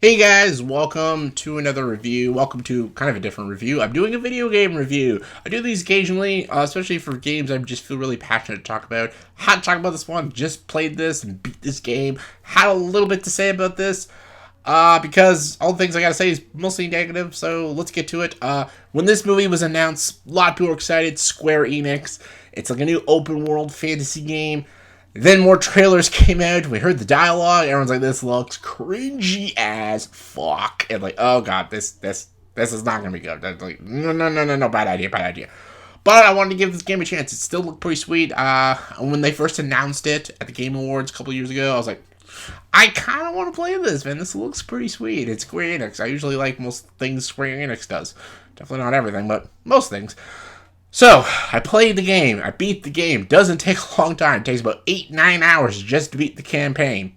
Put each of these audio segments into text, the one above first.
Hey guys, welcome to another review. Welcome to kind of a different review. I'm doing a video game review. I do these occasionally, especially for games I just feel really passionate to talk about. Had to talk about this one, just played this and beat this game. Had a little bit to say about this, because all the things I gotta say is mostly negative, so let's get to it. When this movie was announced, a lot of people were excited. Square Enix. It's like a new open world fantasy game. Then more trailers came out. We heard the dialogue. Everyone's like, "This looks cringy as fuck," and like, "Oh god, this is not gonna be good." Like, no, bad idea. But I wanted to give this game a chance. It still looked pretty sweet. When they first announced it at the Game Awards a couple years ago, I was like, I kind of want to play this, man. This looks pretty sweet. It's Square Enix. I usually like most things Square Enix does. Definitely not everything, but most things. So, I played the game. I beat the game. Doesn't take a long time. It takes about 8-9 hours just to beat the campaign.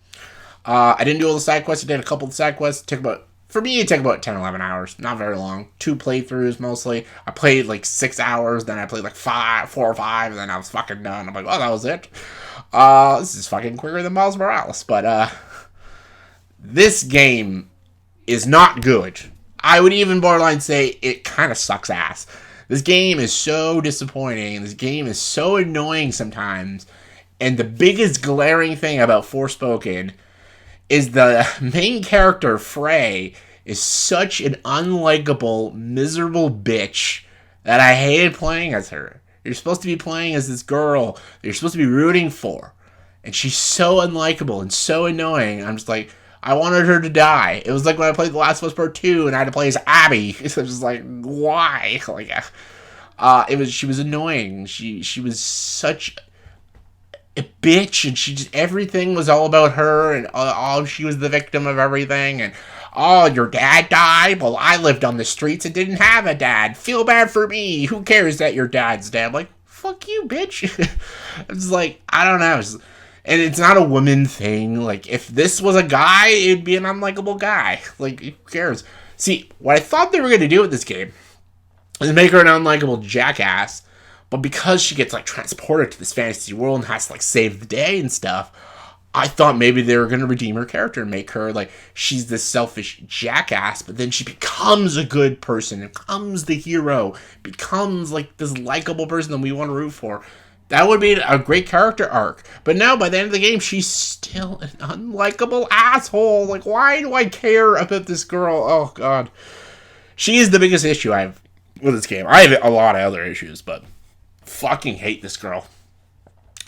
I didn't do all the side quests. I did a couple of the side quests. It took about 10-11 hours. Not very long. 2 playthroughs mostly. I played like 6 hours. Then I played like 4 or 5. And then I was fucking done. I'm like, oh, that was it. This is fucking quicker than Miles Morales. But, this game is not good. I would even borderline say it kind of sucks ass. This game is so disappointing. This game is so annoying sometimes. And the biggest glaring thing about Forspoken is the main character, Frey, is such an unlikable, miserable bitch that I hated playing as her. You're supposed to be playing as this girl that you're supposed to be rooting for. And she's so unlikable and so annoying. I'm just like, I wanted her to die. It was like when I played The Last of Us Part 2 and I had to play as Abby. So I was just like, why? Like, she was annoying. She was such a bitch, and she just, everything was all about her, and she was the victim of everything, and your dad died? Well, I lived on the streets and didn't have a dad. Feel bad for me. Who cares that your dad's dead? I'm like, fuck you, bitch. It's like, I don't know. And it's not a woman thing. Like, if this was a guy, it'd be an unlikable guy. Like, who cares? See, what I thought they were going to do with this game is make her an unlikable jackass, but because she gets, like, transported to this fantasy world and has to, like, save the day and stuff, I thought maybe they were going to redeem her character and make her, like, she's this selfish jackass, but then she becomes a good person, becomes the hero, becomes, like, this likable person that we want to root for. That would be a great character arc. But now, by the end of the game, she's still an unlikable asshole. Like, why do I care about this girl? Oh, God. She is the biggest issue I have with this game. I have a lot of other issues, but fucking hate this girl.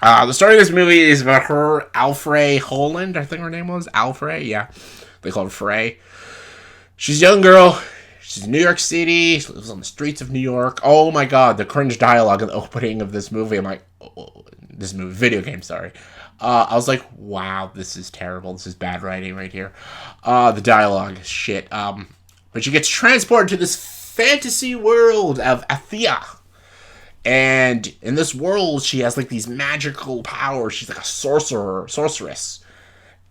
The story of this movie is about her, Alfred Holland. I think her name was Alfred. Yeah. They call her Frey. She's a young girl. She's in New York City. She lives on the streets of New York. Oh my god, the cringe dialogue in the opening of this movie. I'm like, this movie, video game, sorry. I was like, wow, this is terrible. This is bad writing right here. The dialogue is shit. But she gets transported to this fantasy world of Athea. And in this world, she has like these magical powers. She's like a sorceress.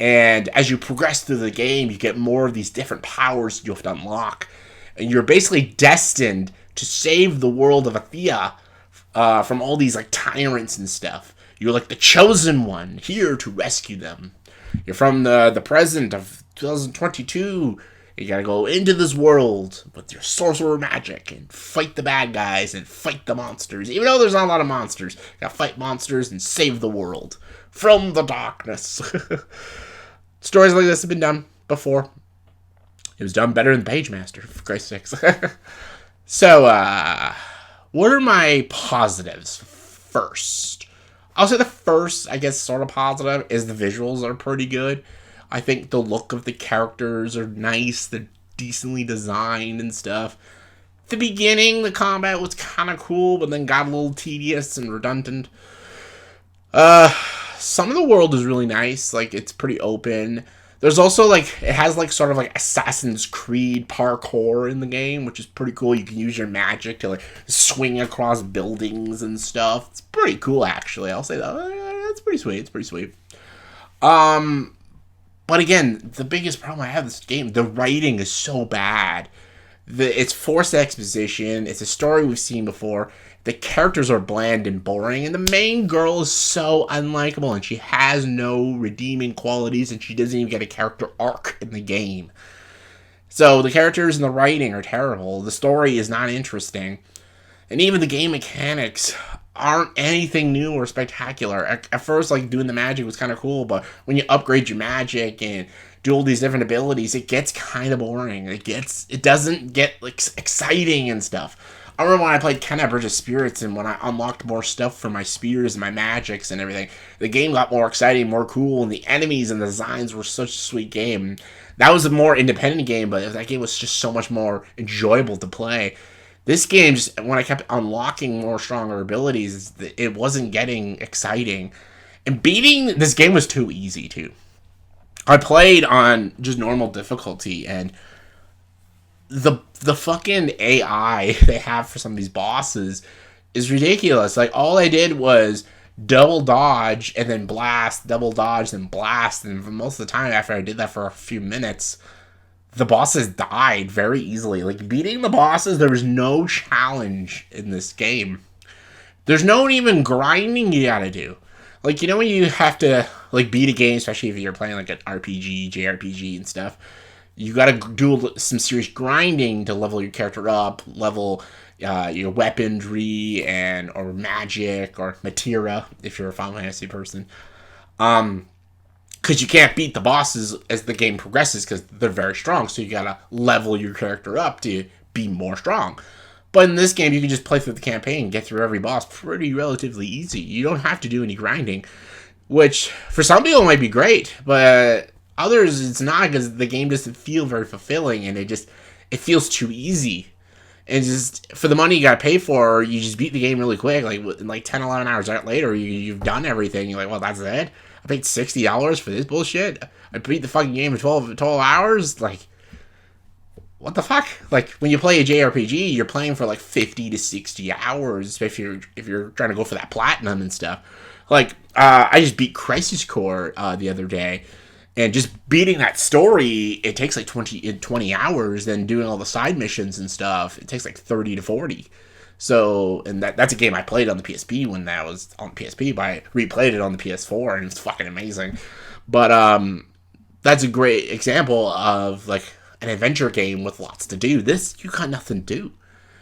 And as you progress through the game, you get more of these different powers you have to unlock. And you're basically destined to save the world of Athea from all these like tyrants and stuff. You're like the chosen one here to rescue them. You're from the present of 2022. You gotta go into this world with your sorcerer magic and fight the bad guys and fight the monsters. Even though there's not a lot of monsters, you gotta fight monsters and save the world from the darkness. Stories like this have been done before. It was done better than Pagemaster, for Christ's sakes. So, what are my positives first? I'll say the first, I guess, sort of positive is the visuals are pretty good. I think the look of the characters are nice. They're decently designed and stuff. The beginning, the combat was kind of cool, but then got a little tedious and redundant. Some of the world is really nice. Like, it's pretty open. There's also, like, it has, like, sort of, like, Assassin's Creed parkour in the game, which is pretty cool. You can use your magic to, like, swing across buildings and stuff. It's pretty cool, actually. I'll say that. That's pretty sweet. It's pretty sweet. But again, the biggest problem I have with this game, the writing is so bad. It's forced exposition. It's a story we've seen before. The characters are bland and boring, and the main girl is so unlikable, and she has no redeeming qualities, and she doesn't even get a character arc in the game. So the characters and the writing are terrible. The story is not interesting. And even the game mechanics aren't anything new or spectacular. At first, like, doing the magic was kind of cool, but when you upgrade your magic and do all these different abilities, it gets kind of boring. It doesn't get, like, exciting and stuff. I remember when I played Kenna Bridge of Spirits, and when I unlocked more stuff for my spears and my magics and everything, the game got more exciting, more cool, and the enemies and the designs were such a sweet game. That was a more independent game, but that game was just so much more enjoyable to play. This game, just when I kept unlocking more stronger abilities, it wasn't getting exciting. And beating this game was too easy, too. I played on just normal difficulty, and the fucking AI they have for some of these bosses is ridiculous. Like, all I did was double dodge and then blast, double dodge and blast, and for most of the time after I did that for a few minutes, the bosses died very easily. Like, beating the bosses, there was no challenge in this game. There's no even grinding you gotta do. Like, you know when you have to, like, beat a game, especially if you're playing, like, an RPG, JRPG and stuff, you gotta do some serious grinding to level your character up, level your weaponry and or magic or materia if you're a Final Fantasy person. Because you can't beat the bosses as the game progresses because they're very strong, so you gotta level your character up to be more strong. But in this game, you can just play through the campaign and get through every boss pretty relatively easy. You don't have to do any grinding, which for some people might be great, but others it's not because the game doesn't feel very fulfilling and it feels too easy. And just for the money you gotta pay for, you just beat the game really quick. Like 10, 11 hours later, you've done everything. You're like, well, that's it? I paid $60 for this bullshit? I beat the fucking game in 12 hours? Like, what the fuck? Like, when you play a JRPG, you're playing for like 50 to 60 hours if you're trying to go for that platinum and stuff. Like, I just beat Crisis Core the other day, and just beating that story, it takes like 20 hours. Then doing all the side missions and stuff, it takes like 30 to 40. So, and that's a game I played on the PSP when that was on the PSP, but I replayed it on the PS4, and it's fucking amazing. But that's a great example of, like, an adventure game with lots to do. This, you got nothing to do.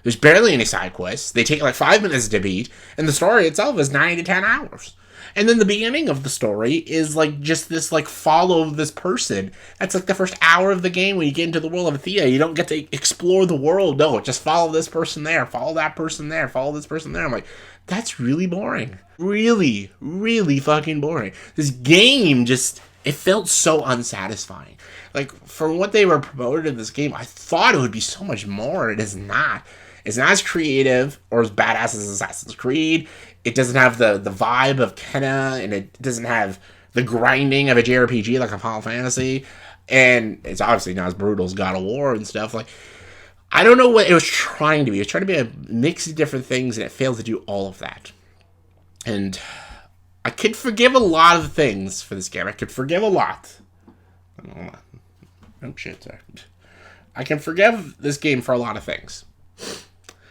There's barely any side quests. They take like 5 minutes to beat, and the story itself is 9 to 10 hours. And then the beginning of the story is like just this, like, follow this person. That's like the first hour of the game when you get into the world of Athea. You don't get to explore the world. No, just follow this person there, follow that person there, follow this person there. I'm like, that's really boring. Really, really fucking boring. This game just, it felt so unsatisfying. Like, for what they were promoted in this game, I thought it would be so much more. It is not. It's not as creative or as badass as Assassin's Creed. It doesn't have the vibe of Kenna, and it doesn't have the grinding of a JRPG like a Final Fantasy. And it's obviously not as brutal as God of War and stuff. Like, I don't know what it was trying to be. It was trying to be a mix of different things, and it failed to do all of that. And I could forgive a lot of things for this game. I could forgive a lot. Oh, shit, sorry. I can forgive this game for a lot of things.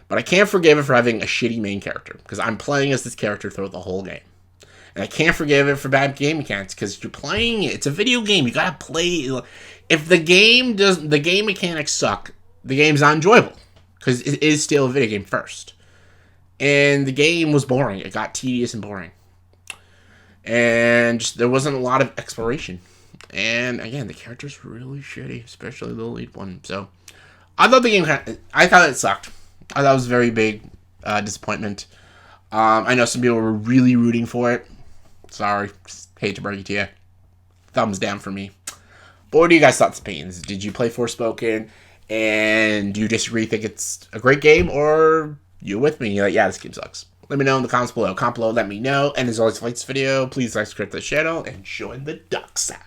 But I can't forgive it for having a shitty main character, because I'm playing as this character throughout the whole game. And I can't forgive it for bad game mechanics, because you're playing it. It's a video game. You gotta play. If the game mechanics suck, the game's not enjoyable, because it is still a video game first. And the game was boring. It got tedious and boring. And there wasn't a lot of exploration. And again, the character's really shitty, especially the lead one. So I thought the game I thought it sucked. I thought it was a very big disappointment. I know some people were really rooting for it. Sorry, hate to break it to you. Thumbs down for me. But what do you guys' thoughts and opinions? Did you play Forspoken? And do you disagree? Think it's a great game, or you with me? You're like, yeah, this game sucks. Let me know in the comments below. Comment below, let me know. And as always, if you like this video, please like, subscribe to the channel, and join the dark side.